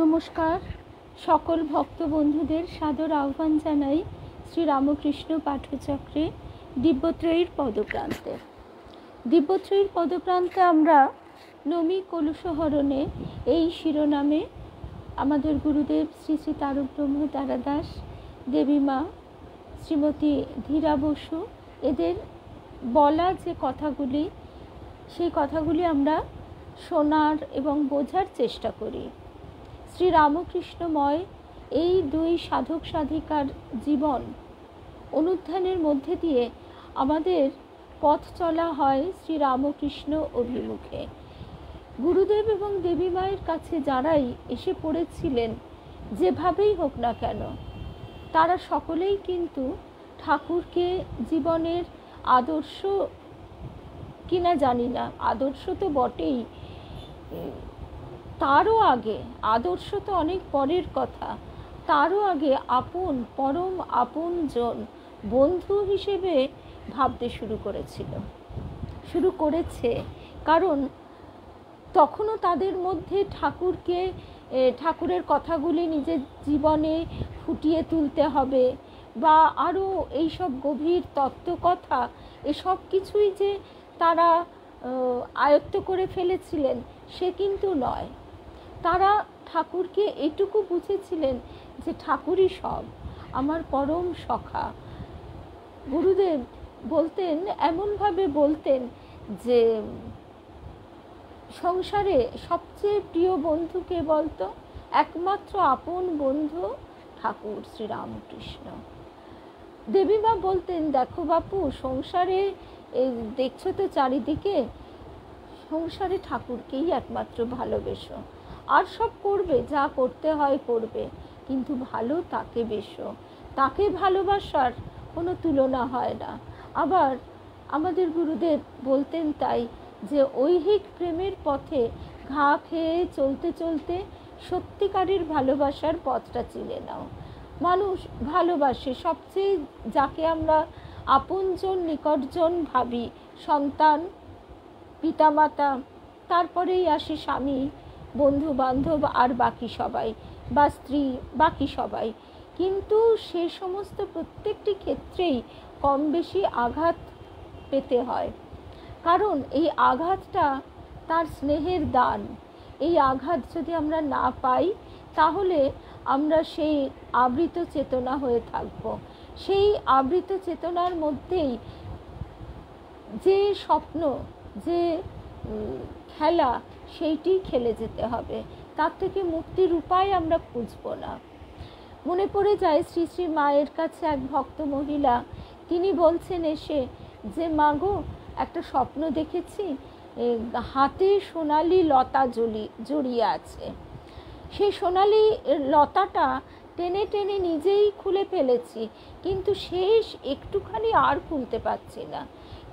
নমস্কার, সকল ভক্ত বন্ধুদের সাদর আহ্বান জানাই শ্রী রামকৃষ্ণ পাঠচক্রে দিব্যত্রয়ীর পদপ্রান্তে। দিব্যত্রয়ীর পদপ্রান্তে আমরা নমি কলুষহরণে এই শিরোনামে আমাদের গুরুদেব শ্রী শ্রী তারক ব্রহ্ম তারাদাস, দেবীমা শ্রীমতী ধীরা বসু এদের বলা যে কথাগুলি, সেই কথাগুলি আমরা শোনার এবং বোঝার চেষ্টা করি। শ্রী রামকৃষ্ণময় এই দুই সাধক সাধিকার জীবন অনুধ্যানের মধ্যে দিয়ে আমাদের পথ চলা হয় শ্রী রামকৃষ্ণ অভিমুখে। গুরুদেব এবং দেবী মায়ের কাছে যারাই এসে পড়েছিলেন, যেভাবেই হোক না কেন, তারা সকলেই কিন্তু ঠাকুরকে জীবনের আদর্শ কিনা জানি না, আদর্শ তো বটেই, তারও আগে আদর্শ তো অনেক পরের কথা, তারও আগে আপন, পরম আপনজন, বন্ধু হিসেবে ভাবতে শুরু করেছে। কারণ তখনও তাদের মধ্যে ঠাকুরের কথাগুলি নিজের জীবনে ফুটিয়ে তুলতে হবে, বা আরও এইসব গভীর তত্ত্বকথা, এসব কিছুই যে তারা আয়ত্ত করে ফেলেছিলেন সে কিন্তু নয়। তারা ঠাকুরকে এটুকু বুঝেছিলেন যে ঠাকুরই সব, আমার পরম সখা। গুরুদেব বলতেন, এমনভাবে বলতেন যে সংসারে সবচেয়ে প্রিয় বন্ধু কে বলতো? একমাত্র আপন বন্ধু ঠাকুর শ্রী রামকৃষ্ণ। দেবীমা বলতেন, দেখো বাপু, সংসারে দেখছো তো চারিদিকে, সংসারে ঠাকুরকেই একমাত্র ভালোবেসো, আর সব করবে, যা করতে হয় করবে, কিন্তু ভালো তাকে বেসো, তাকে ভালোবাসার কোনো তুলনা হয় না। আবার আমাদের গুরুদেব বলতেন তাই, যে ঐহিক প্রেমের পথে ঘা খেয়ে চলতে চলতে সত্যিকারের ভালোবাসার পথটা চিনে নাও। মানুষ ভালোবাসে সবচেয়ে যাকে আমরা আপনজন, নিকটজন ভাবি, সন্তান, পিতামাতা, তারপরেই আসে স্বামী, বন্ধু বান্ধব, আর বাকি সবাই, বা স্ত্রী, বাকি সবাই। কিন্তু সে সমস্ত প্রত্যেকটি ক্ষেত্রেই কম বেশি আঘাত পেতে হয়, কারণ এই আঘাতটা তার স্নেহের দান। এই আঘাত যদি আমরা না পাই, তাহলে আমরা সেই আবৃত চেতনা হয়ে থাকব। সেই আবৃত চেতনার মধ্যেই যে স্বপ্ন, যে খেলা, সেইটি খেলে যেতে হবে। তার থেকে মুক্তির উপায় আমরা খুঁজব না। মনে পড়ে যায় শ্রী শ্রী মায়ের কাছে এক ভক্ত মহিলা, তিনি বলছেন এসে যে, মা গো, একটা স্বপ্ন দেখেছি, হাতে সোনালি লতা জড়িয়ে আছে। সেই সোনালি লতাটা টেনে টেনে নিজেই খুলে ফেলেছি, কিন্তু শেষ একটুখানি আর খুলতে পারছি না।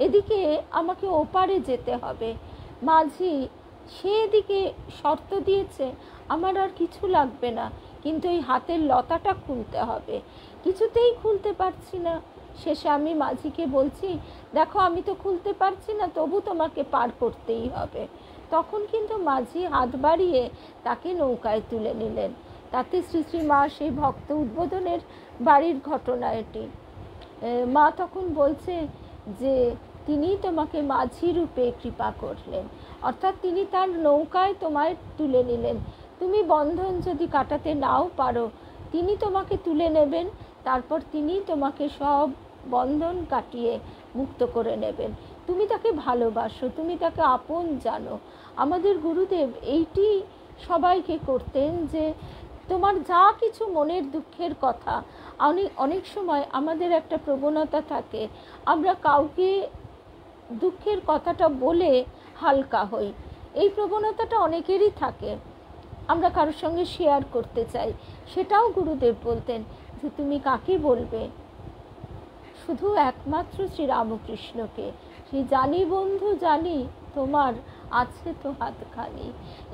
এদিকে আমাকে ওপারে যেতে হবে। মাঝি সেদিকে শর্ত দিয়েছে, আমার আর কিছু লাগবে না, কিন্তু এই হাতের লতাটা খুলতে হবে। কিছুতেই খুলতে পারছি না। শেষে আমি মাঝিকে বলছি, দেখো, আমি তো খুলতে পারছি না, তবু তোমাকে পার করতেই হবে। তখন কিন্তু মাঝি হাত বাড়িয়ে তাকে নৌকায় তুলে নিলেন। তাতে শ্রী শ্রী মা সেই ভক্ত উদ্বোধনের বাড়ির ঘটনা এটি। মা তখন বলছে যে তিনি তোমাকে মাঝি রূপে কৃপা করলেন, অর্থাৎ তিনি তার নৌকায় তোমায় তুলে নিলেন। তুমি বন্ধন যদি কাটাতে নাও পারো, তিনি তোমাকে তুলে নেবেন, তারপর তিনি তোমাকে সব বন্ধন কাটিয়ে মুক্ত করে নেবেন। তুমি তাকে ভালোবাসো, তুমি তাকে আপন জানো। আমাদের গুরুদেব এইটি সবাইকে করতেন, যে তোমার যা কিছু মনের দুঃখের কথা, অনেক সময় আমাদের একটা প্রবণতা থাকে, আমরা কাউকে দুঃখের কথাটা বলে হালকা হই। এই প্রবণতাটা অনেকেরই থাকে, আমরা কারোর সঙ্গে শেয়ার করতে চাই। সেটাও গুরুদেব বলতেন যে তুমি কাকে বলবে? শুধু একমাত্র শ্রী রামকৃষ্ণকে। সেই জানি বন্ধু জানি, তোমার আছে তো হাতখানি।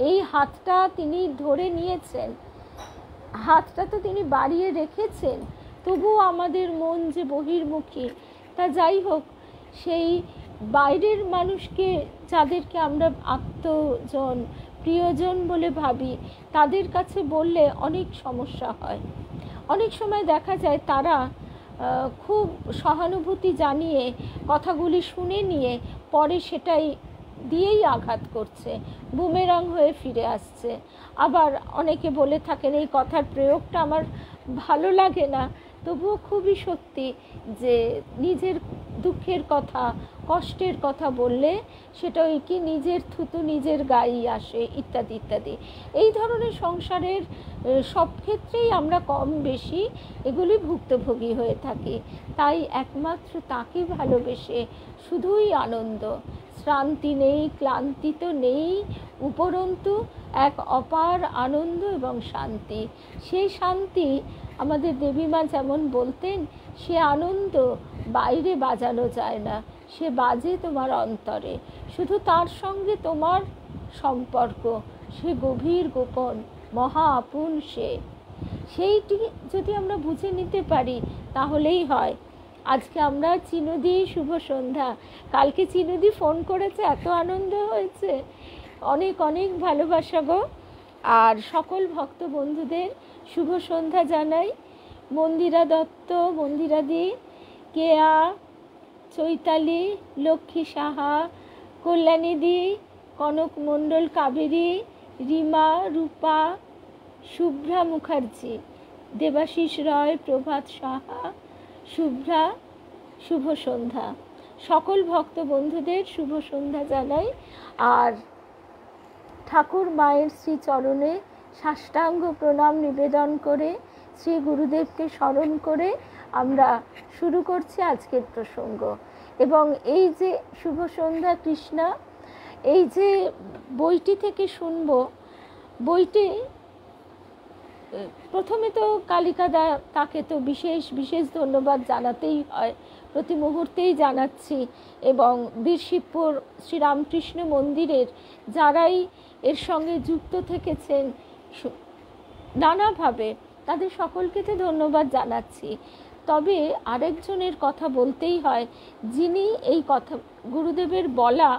এই হাতটা তিনি ধরে নিয়েছেন, হাতটা তো তিনি বাড়িয়ে রেখেছেন। তবুও আমাদের মন যে বহির্মুখী, তা যাই হোক, সেই বাইরের মানুষকে, যাদেরকে আমরা আত্মজন, প্রিয়জন বলে ভাবি, তাদের কাছে বললে অনেক সমস্যা হয়। অনেক সময় দেখা যায় তারা খুব সহানুভূতি জানিয়ে কথাগুলি শুনে নিয়ে পরে সেটাই দিয়েই আঘাত করছে, বুমেরাং হয়ে ফিরে আসছে। আবার অনেকে বলে থাকেন এই কথার প্রয়োগটা আমার ভালো লাগে না, তবুও খুবই সত্যি যে নিজের দুঃখের কথা, কষ্টের কথা বললে সেটা ওই কি নিজের থুতু নিজের গায়েই আসে, ইত্যাদি ইত্যাদি। এই ধরনের সংসারের সব ক্ষেত্রেই আমরা কম বেশি এগুলি ভুক্তভোগী হয়ে থাকি। তাই একমাত্র তাকে ভালোবেসে শুধুই আনন্দ, শ্রান্তি নেই, ক্লান্তি তো নেই, উপরন্তু এক অপার আনন্দ এবং শান্তি। সেই শান্তি আমাদের দেবীমা যেমন বলতেন, সে আনন্দ বাইরে বাজানো যায় না, সে বাজে তোমার অন্তরে। শুধু তার সঙ্গে তোমার সম্পর্ক, সে গভীর গোপন মহা আপন, সেইটি যদি আমরা বুঝে নিতে পারি তাহলেই হয়। আজকে আমরা চিনুদি, শুভ সন্ধ্যা। কালকে চিনুদি ফোন করেছে, এত আনন্দ হয়েছে, অনেক অনেক ভালোবাসা গো। আর সকল ভক্ত বন্ধুদের শুভ সন্ধ্যা জানাই। মন্দিরা দত্ত, মন্দিরাদি, কেয়া, চৈতালি, লক্ষ্মী সাহা, কল্যাণীদি, কনক মণ্ডল, কাবেরী, রিমা, রূপা, শুভ্রা মুখার্জি, দেবাশিস রয়, প্রভাত সাহা, শুভ্রা, শুভ সন্ধ্যা। সকল ভক্ত বন্ধুদের শুভ সন্ধ্যা জানাই। আর ঠাকুর মায়ের শ্রীচরণে সাষ্টাঙ্গ প্রণাম নিবেদন করে, শ্রী গুরুদেবকে স্মরণ করে আমরা শুরু করছি আজকের প্রসঙ্গ। এবং এই যে শুভ সন্ধ্যা কৃষ্ণা, এই যে বইটি থেকে শুনব, বইটি প্রথমে তো কালিকাদা, তাকে তো বিশেষ বিশেষ ধন্যবাদ জানাতেই হয়, প্রতি মুহূর্তেই জানাচ্ছি। এবং বীরশিবপুর শ্রীরামকৃষ্ণ মন্দিরের যারাই এর সঙ্গে যুক্ত থেকেছেন নানাভাবে, তাদের সকলকে তো ধন্যবাদ জানাচ্ছি। তবে আরেকজনের কথা বলতেই হয়, যিনি এই কথা গুরুদেবের বলা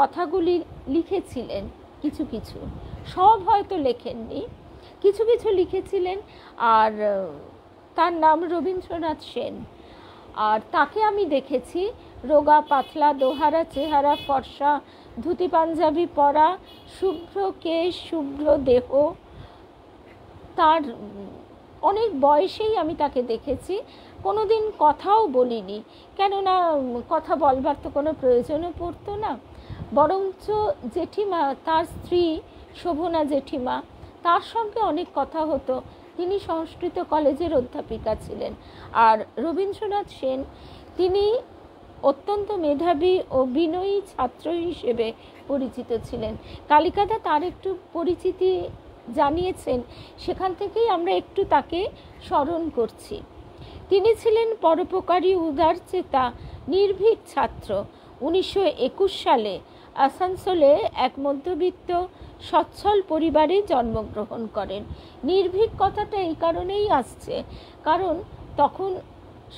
কথাগুলি লিখেছিলেন, কিছু কিছু, সব হয়তো লেখেননি, কিছু কিছু লিখেছিলেন। আর তার নাম রবীন্দ্রনাথ সেন। আর তাকে আমি দেখেছি রোগা পাতলা, দোহারা চেহারা, ফর্সা, ধুতি পাঞ্জাবি পরা, শুভ্র কেশ, শুভ্র দেহ। তার অনেক বয়সেই আমি তাকে দেখেছি। কোনো দিন কথাও বলিনি, কেননা কথা বলবার তো কোনো প্রয়োজনও পড়তো না। বরঞ্চ জেঠিমা, তার স্ত্রী শোভনা জেঠিমা, তার সঙ্গে অনেক কথা হতো। তিনি সংস্কৃত কলেজের অধ্যাপিকা ছিলেন। আর রবীন্দ্রনাথ সেন, তিনি অত্যন্ত মেধাবী ও বিনয়ী ছাত্র হিসেবে পরিচিত ছিলেন। কালিকাদা তার একটু পরিচিতি জানিয়েছেন, সেখান থেকেই আমরা একটু তাকে স্মরণ করছি। তিনি ছিলেন পরোপকারী, উদারচেতা, নির্ভীক ছাত্র। 1921 সালে আসানসোলে এক মধ্যবিত্ত সচ্ছল পরিবারে জন্মগ্রহণ করেন। নির্ভীক কথাটা এই কারণেই আসছে, কারণ তখন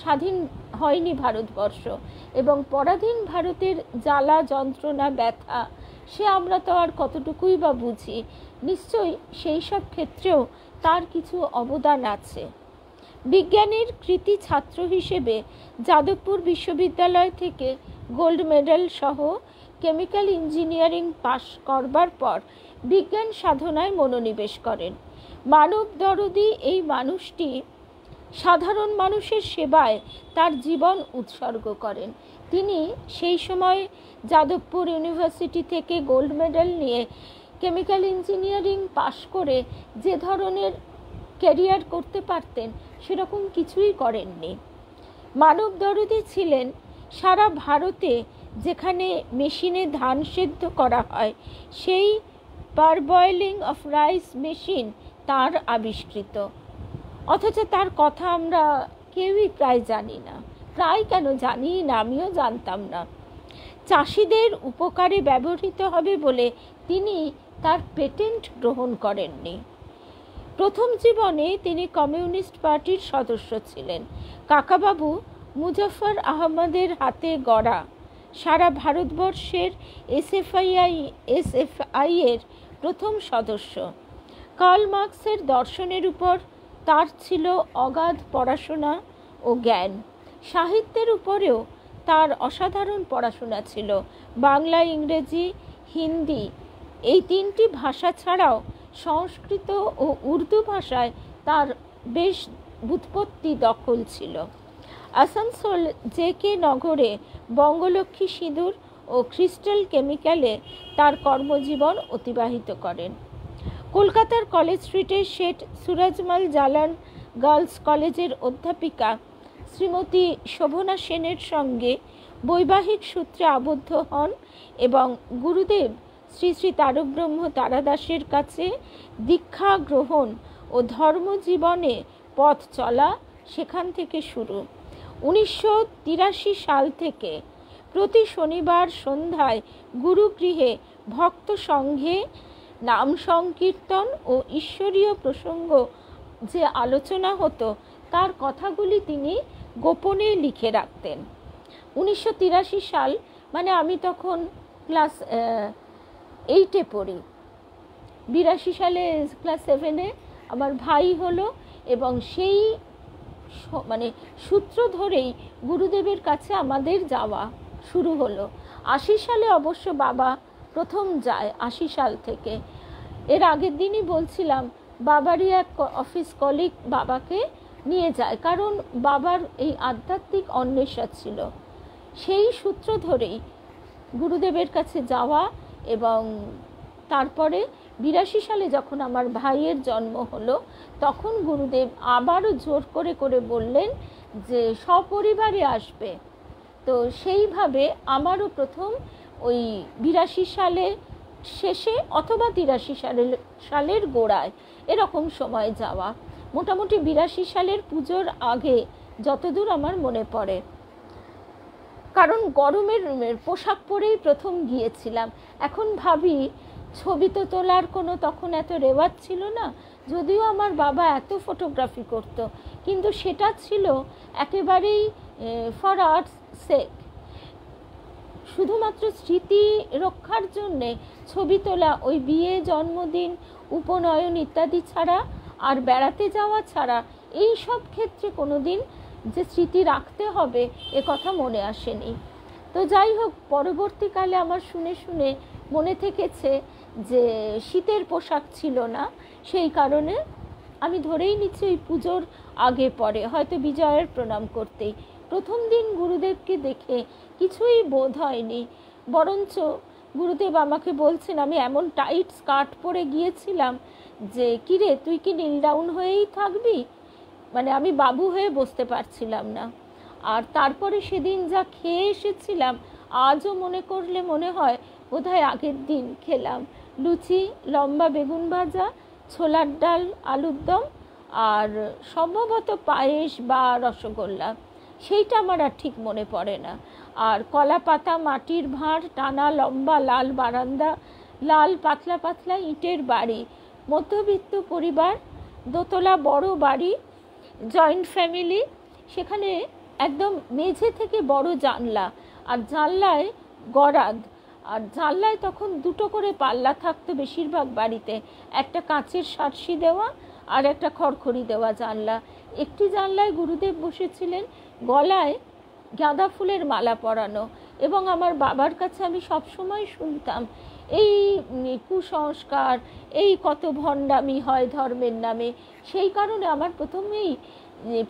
স্বাধীন হয়নি ভারতবর্ষ, এবং পরাধীন ভারতের জ্বালা যন্ত্রণা ব্যথা সে আমরা তো আর কতটুকুই বা বুঝি। নিশ্চয়ই সেই সব ক্ষেত্রেও তার কিছু অবদান আছে। বিজ্ঞানের কৃতি ছাত্র হিসেবে যাদবপুর বিশ্ববিদ্যালয় থেকে গোল্ড মেডেল সহ কেমিক্যাল ইঞ্জিনিয়ারিং পাশ করবার পর বিজ্ঞান সাধনায় মনোনিবেশ করেন। মানব দরদী এই মানুষটি সাধারণ মানুষের সেবায় তার জীবন উৎসর্গ করেন। তিনি সেই সময় যাদবপুর ইউনিভার্সিটি থেকে গোল্ড মেডেল নিয়ে কেমিক্যাল ইঞ্জিনিয়ারিং পাশ করে যে ধরনের ক্যারিয়ার করতে পারতেন সেরকম কিছুই করেননি। মানব দরদী ছিলেন সারা ভারতে যেখানে মেশিনে ধান সেদ্ধ করা হয় সেই পারবয়েলিং অফ রাইস মেশিন তার আবিষ্কৃত, অথচ তার কথা আমরা কেউই প্রায় জানি না। প্রায় কেন জানি না, আমিও জানতাম না। চাষিদের উপকারে ব্যবহৃত হবে বলে তিনি তার পেটেন্ট গ্রহণ করেননি। প্রথম জীবনে তিনি কমিউনিস্ট পার্টির সদস্য ছিলেন। কাকাবাবু মুজফ্ফর আহমদের হাতে গড়া সারা ভারতবর্ষের এসএফআই এর প্রথম সদস্য। কার্ল মার্কসের দর্শনের উপর তার ছিল অগাধ পড়াশোনা ও জ্ঞান। সাহিত্যের উপরেও তার অসাধারণ পড়াশোনা ছিল। বাংলা, ইংরেজি, হিন্দি এই তিনটি ভাষা ছাড়াও সংস্কৃত ও উর্দু ভাষায় তার বেশ ব্যুৎপত্তি দখল ছিল। আসানসোল জে.কে. নগরে বঙ্গলক্ষ্মী সিঁদুর ও ক্রিস্টাল কেমিক্যালে তার কর্মজীবন অতিবাহিত করেন। কলকাতার কলেজ স্ট্রিটে শেঠ সুরজমাল জালান গার্লস কলেজের অধ্যাপিকা শ্রীমতী শোভনা সেনের সঙ্গে বৈবাহিক সূত্রে আবদ্ধ হন এবং গুরুদেব শ্রী শ্রী তারকব্রহ্ম তারাদাসের কাছে দীক্ষা গ্রহণ ও ধর্মজীবনে পথ চলা সেখান থেকে শুরু। 1983 সাল থেকে প্রতি শনিবার সন্ধ্যায় গুরুগৃহে ভক্ত সঙ্ঘে নাম সংকীর্তন ও ঈশ্বরীয় প্রসঙ্গ যে আলোচনা হতো তার কথাগুলি তিনি গোপনে লিখে রাখতেন। 1983 সাল মানে আমি তখন ক্লাস 8-এ পড়ি। 82 সালে ক্লাস 7-এ আমার ভাই হলো এবং সেই মানে সূত্র ধরেই গুরুদেবের কাছে আমাদের যাওয়া শুরু হলো। 80 সালে অবশ্য বাবা প্রথম যায়, 80 সাল থেকে। এর আগের দিনই বলছিলাম বাবারই এক অফিস কলিগ বাবাকে নিয়ে যায়, কারণ বাবার এই আধ্যাত্মিক অন্বেষা ছিল। সেই সূত্র ধরেই গুরুদেবের কাছে যাওয়া এবং তারপরে 82 সালে যখন আমার ভাইয়ের জন্ম হলো তখন গুরুদেব আবারও জোর করে করে বললেন যে সপরিবারে আসবে। তো সেইভাবে আমারও প্রথম ওই 82 সালে শেষে অথবা 83 সালের গোড়ায় এরকম সময় যাওয়া, মোটামুটি 82 সালের পুজোর আগে যতদূর আমার মনে পড়ে, কারণ গরমের পোশাক পরেই প্রথম গিয়েছিলাম। এখন ভাবি ছবি তো তোলার কোনো তখন এত রেওয়াজ ছিল না, যদিও আমার বাবা এত ফটোগ্রাফি করত, কিন্তু সেটা ছিল একেবারেই ফর আর্টস সেক, শুধুমাত্র স্মৃতি রক্ষার জন্যে ছবি তোলা। ওই বিয়ে, জন্মদিন, উপনয়ন ইত্যাদি ছাড়া আর বেড়াতে যাওয়া ছাড়া এই সব ক্ষেত্রে কোনো দিন যে স্মৃতি রাখতে হবে এ কথা মনে আসেনি। তো যাই হোক, পরবর্তীকালে আমার শুনে শুনে মনে থেকেছে যে শীতের পোশাক ছিল না, সেই কারণে আমি ধরেই নিচ্ছি ওই পুজোর আগে পরে, হয়তো বিজয়ের প্রণাম করতেই। প্রথম দিন গুরুদেবকে দেখে কিছুই বোধ হয়নি, বরঞ্চ গুরুদেব আমাকে বলছেন, আমি এমন টাইট স্কার্ট পরে গিয়েছিলাম যে কিরে তুই কি নীল ডাউন হয়েই থাকবি, মানে আমি বাবু হয়ে বসতে পারছিলাম না। আর তারপরে সেদিন যা খেয়ে এসেছিলাম আজও মনে করলে মনে হয় বোধহয় আগের দিন খেলাম। লুচি, লম্বা বেগুন ভাজা, ছোলার ডাল, আলুর দম আর সম্ভবত পায়েস বা রসগোল্লা, সেইটা আমার আর ঠিক মনে পড়ে না। আর কলা পাতা, মাটির ভাঁড়, টানা লম্বা লাল বারান্দা, লাল পাতলা পাতলা ইটের বাড়ি, মধ্যবিত্ত পরিবার, দোতলা বড় বাড়ি, জয়েন্ট ফ্যামিলি, সেখানে একদম মেঝে থেকে বড় জানলা, আর জানলায় গরাদ, আর জানলায় তখন দুটো করে পাল্লা থাকতো বেশিরভাগ বাড়িতে, একটা কাঁচের সার্সি দেওয়া আর একটা খড়খড়ি দেওয়া জানলা। একটি জানলায় গুরুদেব বসেছিলেন, গলায় গাঁদা ফুলের মালা পরানো, এবং আমার বাবার কাছে আমি সবসময় শুনতাম এই কুসংস্কার, এই কত ভণ্ডামি হয় ধর্মের নামে। সেই কারণে আমার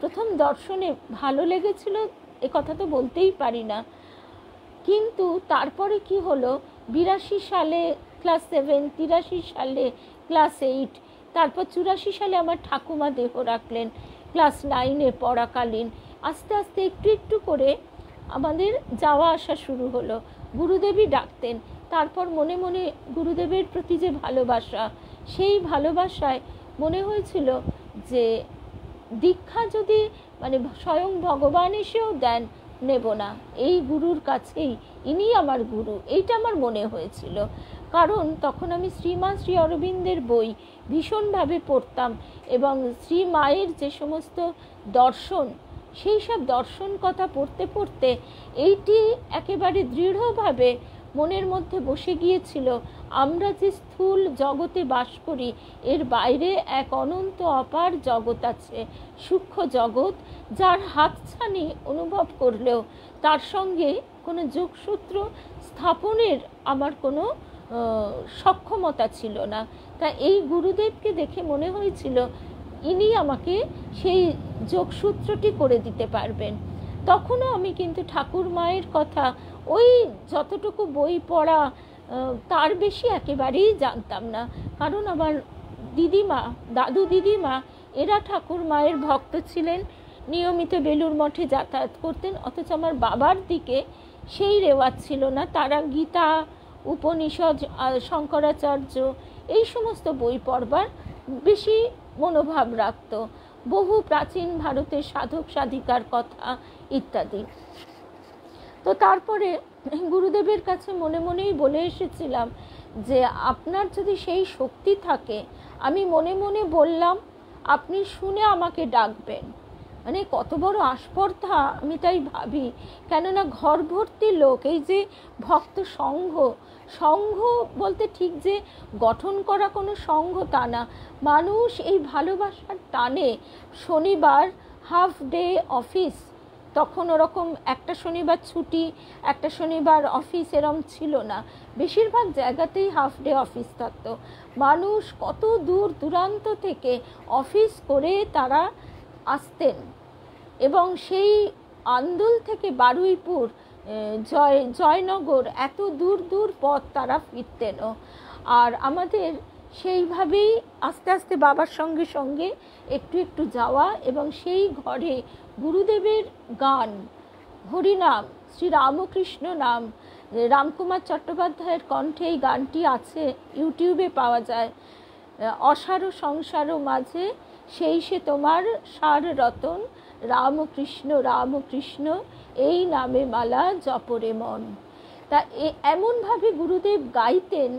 প্রথম দর্শনে ভালো লেগেছিল, এ কথা তো বলতেই পারি না। কিন্তু তারপরে কি হলো, 82 সালে ক্লাস 7, 83 সালে ক্লাস 8, তারপর 84 সালে আমার ঠাকুমা দেহ রাখলেন ক্লাস 9-এ পড়াকালীন। আস্তে আস্তে একটু একটু করে আমাদের যাওয়া আসা শুরু হলো, গুরুদেবই ডাকতেন। তারপর মনে মনে গুরুদেবের প্রতি যে ভালোবাসা, সেই ভালোবাসায় মনে হয়েছিল যে দীক্ষা যদি মানে স্বয়ং ভগবান এসেও দেন, নেব না, এই গুরুর কাছেই, ইনি আমার গুরু, এইটা আমার মনে হয়েছিল। কারণ তখন আমি শ্রীমা শ্রী অরবিন্দের বই ভীষণভাবে পড়তাম এবং শ্রী মায়ের যে সমস্ত দর্শন, সেই সব দর্শন কথা পড়তে পড়তে এইটি একেবারে দৃঢ়ভাবে মনের মধ্যে বসে গিয়েছিল আমরা যে স্থূল জগতে বাস করি, এর বাইরে এক অনন্ত অপার জগৎ আছে, সূক্ষ্ম জগৎ, যার হাতছানি অনুভব করলেও তার সঙ্গে কোনো যোগসূত্র স্থাপনের আমার কোনো সক্ষমতা ছিল না। তা এই গুরুদেবকে দেখে মনে হয়েছিল ইনি আমাকে সেই যোগসূত্রটি করে দিতে পারবেন। তখনও আমি কিন্তু ঠাকুর মায়ের কথা ওই যতটুকু বই পড়া তার বেশি একেবারেই জানতাম না, কারণ আমার দিদিমা, দাদু দিদিমা এরা ঠাকুর মায়ের ভক্ত ছিলেন, নিয়মিত বেলুড় মঠে যাতায়াত করতেন, অথচ আমার বাবার দিকে সেই রেওয়াজ ছিল না। তারা গীতা, উপনিষদ, শঙ্করাচার্য এই সমস্ত বই পড়বার বেশি মনোভাব রাখত, বহু প্রাচীন ভারতের সাধক সাধিকার কথা ইত্যাদি। তো তারপরে গুরুদেবের কাছে মনে মনেই বলে এসেছিলাম যে আপনার যদি সেই শক্তি থাকে, আমি মনে মনে বললাম আপনি শুনে আমাকে ডাকবেন। মানে কত বড় আস্পর্ধা, আমি তাই ভাবি। কেননা ঘর ভর্তি লোক, এই যে ভক্ত সংঘ, সংঘ বলতে ঠিক যে গঠন করা কোনো সংঘ তা না, মানুষ এই ভালোবাসার টানে শনিবার হাফ ডে অফিস, তখন ওরকম একটা শনিবার ছুটি, একটা শনিবার অফিস এরম ছিল না, বেশিরভাগ জায়গাতেই হাফ ডে অফিস থাকতো। মানুষ কত দূর দূরান্ত থেকে অফিস করে তারা আসতেন, এবং সেই আন্দুল থেকে বারুইপুর, জয়নগর, এত দূর দূর পথ তারা ফিরতেনও। আর আমাদের সেইভাবেই আস্তে আস্তে বাবার সঙ্গে সঙ্গে একটু একটু যাওয়া, এবং সেই ঘরে গুরুদেবের গান, হরিনাম, শ্রী রামকৃষ্ণ নাম, রামকুমার চট্টোপাধ্যায়ের কণ্ঠে এই গানটি আছে, ইউটিউবে পাওয়া যায়। অসারো সংসারও মাঝে সেই সে তোমার সার রতন, রামকৃষ্ণ রামকৃষ্ণ এই নামে মালা জপরে মন। তা এমনভাবে গুরুদেব গাইতেন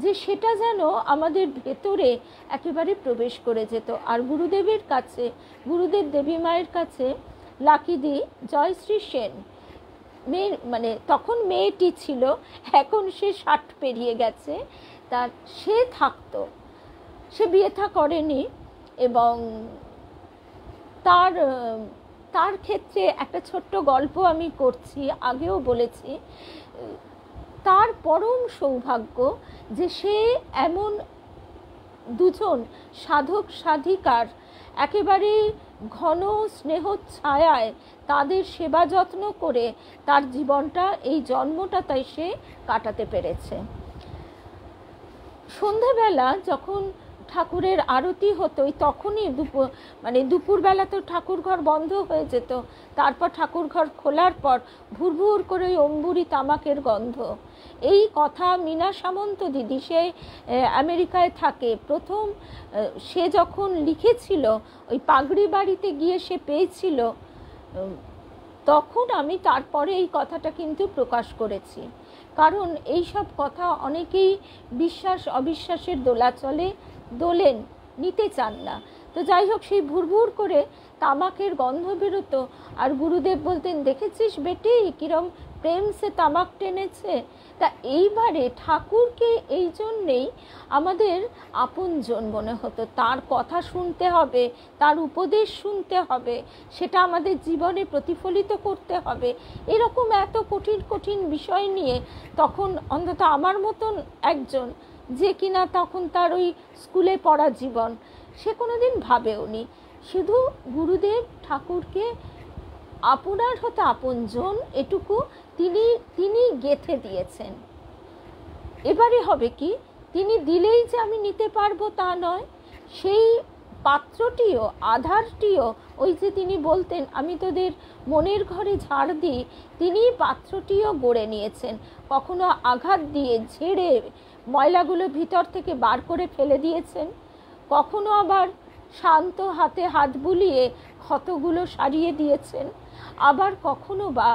যে সেটা যেন আমাদের ভেতরে একেবারে প্রবেশ করে যেত। আর গুরুদেবের কাছে, গুরুদেব দেবী মায়ের কাছে লাকিদি জয়শ্রী সেন, মেয়ে, মানে তখন মেয়েটি ছিল, এখন সে 60 পেরিয়ে গেছে, তার সে থাকতো, সে বিয়ে থা করেনি, এবং তার ক্ষেত্রে একটা ছোট্ট গল্প আমি করছি, আগেও বলেছি। তার পরম সৌভাগ্য যে সে এমন দুজন সাধক সাধিকার একেবারে ঘন স্নেহ ছায়ায় তাদের সেবা যত্ন করে তার জীবনটা, এই জন্মটা তাই সে কাটাতে পেরেছে। সন্ধ্যাবেলা যখন ঠাকুরের আরতি হতো, তখনই দুপুরবেলা তো ঠাকুর ঘর বন্ধ হয়ে যেত, তারপর ঠাকুর ঘর খোলার পর ভুর ভুর করে ওই অম্বুরি তামাকের গন্ধ। এই কথা মীনা সামন্ত দিদি, সে আমেরিকায় থাকে, প্রথম সে যখন লিখেছিল ওই পাগড়ি বাড়িতে গিয়ে সে পেয়েছিল, তখন আমি তারপরে এই কথাটা কিন্তু প্রকাশ করেছি, কারণ এই সব কথা অনেকেই বিশ্বাস অবিশ্বাসের দোলাচলে দোলেন, নিতে চান না। তো যাই হোক, সেই ভুরভুর করে তামাকের গন্ধ বেরোতো, আর গুরুদেব বলতেন, দেখেছিস বেটি কিরম প্রেম সে তামাক টেনেছে। তা এইবারে ঠাকুরকে এই জন্যেই আমাদের আপনজন মনে হতো, তার কথা শুনতে হবে, তার উপদেশ শুনতে হবে, সেটা আমাদের জীবনে প্রতিফলিত করতে হবে। এরকম এত কঠিন কঠিন বিষয় নিয়ে তখন অন্তত আমার মতন একজন, যে কিনা তখন তার ওই স্কুলে পড়া জীবন, সে কোনোদিন ভাবেওনি। শুধু গুরুদেব ঠাকুরকে আপনার হতে আপনজন এটুকু তিনি গেঁথে দিয়েছেন। এবারে হবে কি, তিনি দিলেই যে আমি নিতে পারবো তা নয়, সেই পাত্রটিও, আধারটিও, ওই যে তিনি বলতেন আমি তোদের মনের ঘরে ঝাড় দিই, তিনি পাত্রটিও গড়ে নিয়েছেন। কখনো আঘাত দিয়ে ঝেড়ে ময়লাগুলো ভিতর থেকে বার করে ফেলে দিয়েছেন, কখনো আবার শান্ত হাতে হাত বুলিয়ে ক্ষতগুলো সারিয়ে দিয়েছেন, আবার কখনো বা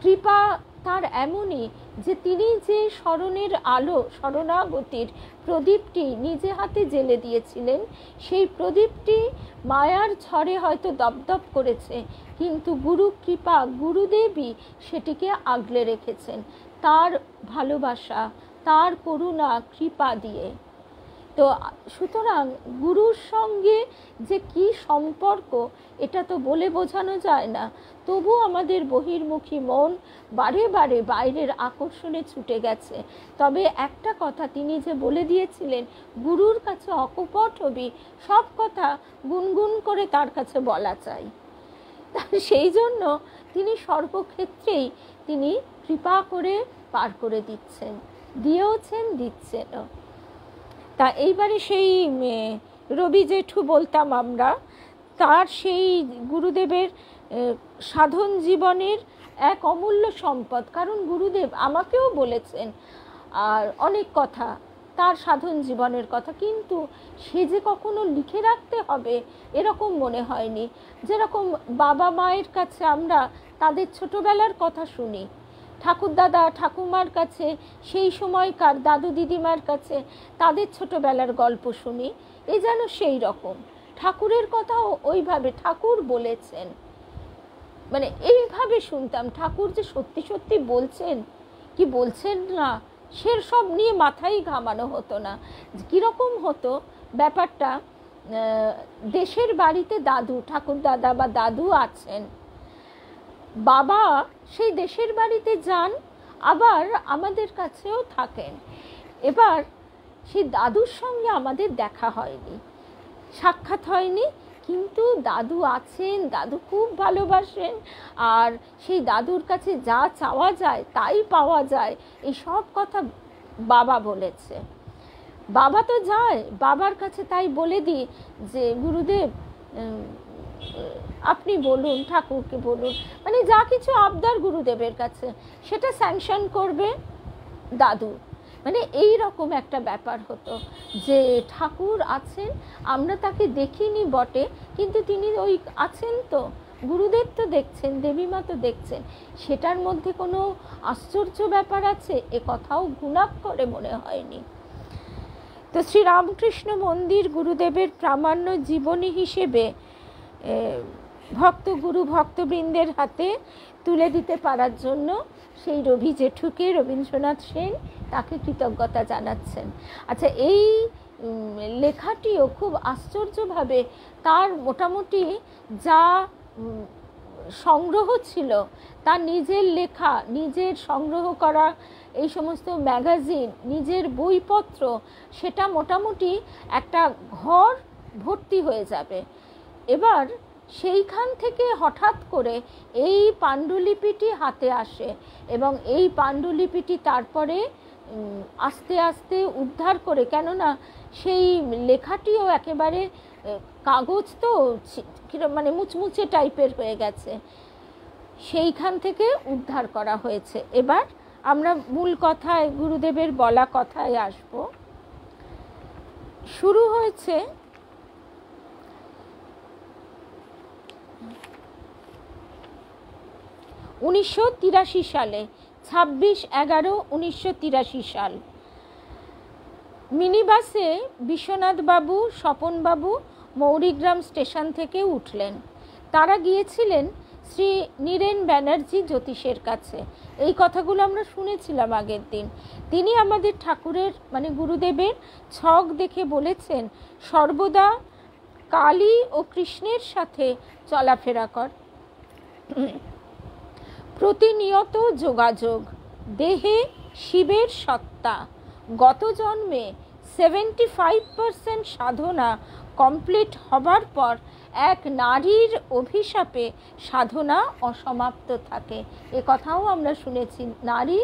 কৃপা তার এমনই যে তিনি যে স্মরণের আলো, শরণাগতির প্রদীপটি নিজে হাতে জ্বেলে দিয়েছিলেন, সেই প্রদীপটি মায়ার ঝড়ে হয়তো দপদপ করেছে, কিন্তু গুরু কৃপা, গুরুদেবই সেটিকে আগলে রেখেছেন। তার ভালোবাসা, তার করুণা, কৃপা দিয়ে। তো সুতরাং গুরুর সঙ্গে যে কি সম্পর্ক, এটা তো বলে বোঝানো যায় না। তবু আমাদের বহির্মুখী মন বারে বারে বাইরের আকর্ষণে ছুটে গেছে। তবে একটা কথা তিনি যে বলে দিয়েছিলেন, গুরুর কাছে অকপট হবি, সব কথা গুনগুন করে তার কাছে বলা চাই। সেই জন্য তিনি সর্বক্ষেত্রেই তিনি কৃপা করে পার করে দিচ্ছেন, দিয়েওছেন, দিচ্ছেনও। তা এইবারে সেই রবি জেঠু বলতাম আমরা, তার সেই গুরুদেবের সাধন জীবনের এক অমূল্য সম্পদ। কারণ গুরুদেব আমাকেও বলেছেন আর অনেক কথা তার সাধন জীবনের কথা, কিন্তু সে যে কখনো লিখে রাখতে হবে এরকম মনে হয়নি। যেরকম বাবা মায়ের কাছে আমরা তাদের ছোটোবেলার কথা শুনি, ঠাকুরদাদা ঠাকুমার কাছে সেই সময়কার দাদু দিদিমার কাছে তাদের ছোটোবেলার গল্প শুনি, এ যেন সেই রকম ঠাকুরের কথাও ওইভাবে ঠাকুর বলেছেন, মানে এইভাবে শুনতাম। ঠাকুর যে সত্যি সত্যি বলছেন কি বলছেন না সে সব নিয়ে মাথায় ঘামানো হতো না। কীরকম হতো ব্যাপারটা, দেশের বাড়িতে দাদু ঠাকুরদাদা বা দাদু আছেন, বাবা সেই দেশের বাড়িতে যান, আবার আমাদের কাছেও থাকেন। এবার সেই দাদুর সঙ্গে আমাদের দেখা হয়নি, সাক্ষাৎ হয়নি, কিন্তু দাদু আছেন, দাদু খুব ভালোবাসেন, আর সেই দাদুর কাছে যা চাওয়া যায় তাই পাওয়া যায়, এই সব কথা বাবা বলেছে। বাবা তো যায়, বাবার কাছে তাই বলে দিই যে গুরুদেব আপনি বলুন, ঠাকুরকে বলুন, মানে যা কিছু আবদার গুরুদেবের কাছে সেটা স্যাংশন করবে দাদু। মানে এই রকম একটা ব্যাপার হতো যে ঠাকুর আছেন, আমরা তাকে দেখিনি বটে, কিন্তু তিনি ওই আছেন, তো গুরুদেব তো দেখছেন, দেবীমা তো দেখছেন, সেটার মধ্যে কোনো আশ্চর্য ব্যাপার আছে এ কথাও ঘুণাক্ষরে মনে হয়নি। তো শ্রীরামকৃষ্ণ মন্দির গুরুদেবের প্রামাণ্য জীবনী হিসেবে ভক্ত গুরু ভক্তবৃন্দের হাতে তুলে দিতে পারার জন্য সেই রবি জেঠুকে, রবীন্দ্রনাথ সেন, তাকে কৃতজ্ঞতা জানাচ্ছেন। আচ্ছা, এই লেখাটিও খুব আশ্চর্যভাবে তার মোটামুটি যা সংগ্রহ ছিল, তার নিজের লেখা, নিজের সংগ্রহ করা এই সমস্ত ম্যাগাজিন, নিজের বইপত্র, সেটা মোটামুটি একটা ঘর ভর্তি হয়ে যাবে। এবার সেইখান থেকে হঠাৎ করে এই পাণ্ডুলিপিটি হাতে আসে, এবং এই পাণ্ডুলিপিটি তারপরে আস্তে আস্তে উদ্ধার করে, কেননা সেই লেখাটিও একেবারে কাগজ তো মানে মুচমুচে টাইপের হয়ে গেছে, সেইখান থেকে উদ্ধার করা হয়েছে। এবার আমরা মূল কথায়, গুরুদেবের বলা কথায় আসব। শুরু হয়েছে 1983 সালে, 26/11/1983 সাল। মিনি বাসে বিশ্বনাথবাবু, স্বপনবাবু মৌরিগ্রাম স্টেশন থেকে উঠলেন। তারা গিয়েছিলেন শ্রী নীরেন ব্যানার্জি জ্যোতিষের কাছে। এই কথাগুলো আমরা শুনেছিলাম আগের দিন। তিনি আমাদের ঠাকুরের মানে গুরুদেবের ছক দেখে বলেছেন, সর্বদা কালী ও কৃষ্ণের সাথে চলাফেরা কর, প্রতিনিয়ত যোগাযোগ, দেহে শিবের সত্তা। গত জন্মে 75% সাধনা কমপ্লিট হবার পর এক নারীর অভিশাপে সাধনা অসমাপ্ত থাকে। এ কথাও আমরা শুনেছি। নারী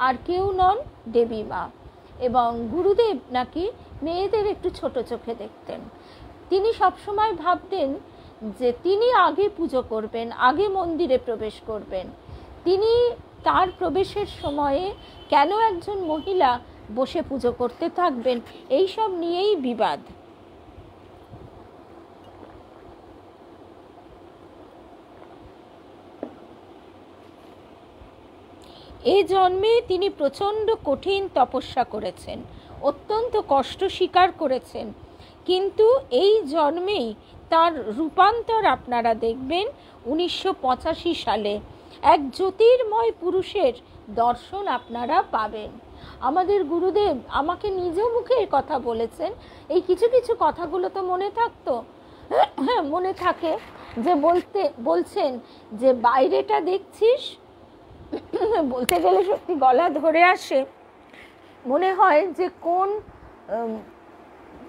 আর কেউ নন, দেবী মা। এবং গুরুদেব নাকি মেয়েদের একটু ছোট চোখে দেখতেন। তিনি সবসময় ভাবতেন যে তিনি আগে পুজো করবেন, আগে মন্দিরে প্রবেশ করবেন। তিনি তার প্রবেশের সময়ে কেন একজন মহিলা বসে পুজো করতে থাকবেন, এই সব নিয়েই বিবাদ। এই জন্মে তিনি প্রচণ্ড কঠিন তপস্যা করেছেন, অত্যন্ত কষ্ট স্বীকার করেছেন, কিন্তু এই জন্মেই তার রূপান্তর আপনারা দেখবেন 1985 সালে এক জ্যোতির্ময় পুরুষের দর্শন আপনারা পাবেন। আমাদের গুরুদেব আমাকে নিজ মুখে এই কথা বলেছেন। এই কিছু কিছু কথাগুলো তো মনে থাকতো, মনে থাকে, যে বলছেন যে বাইরেটা দেখছিস, বলতে গেলে সত্যি গলা ধরে আসে। মনে হয় যে কোন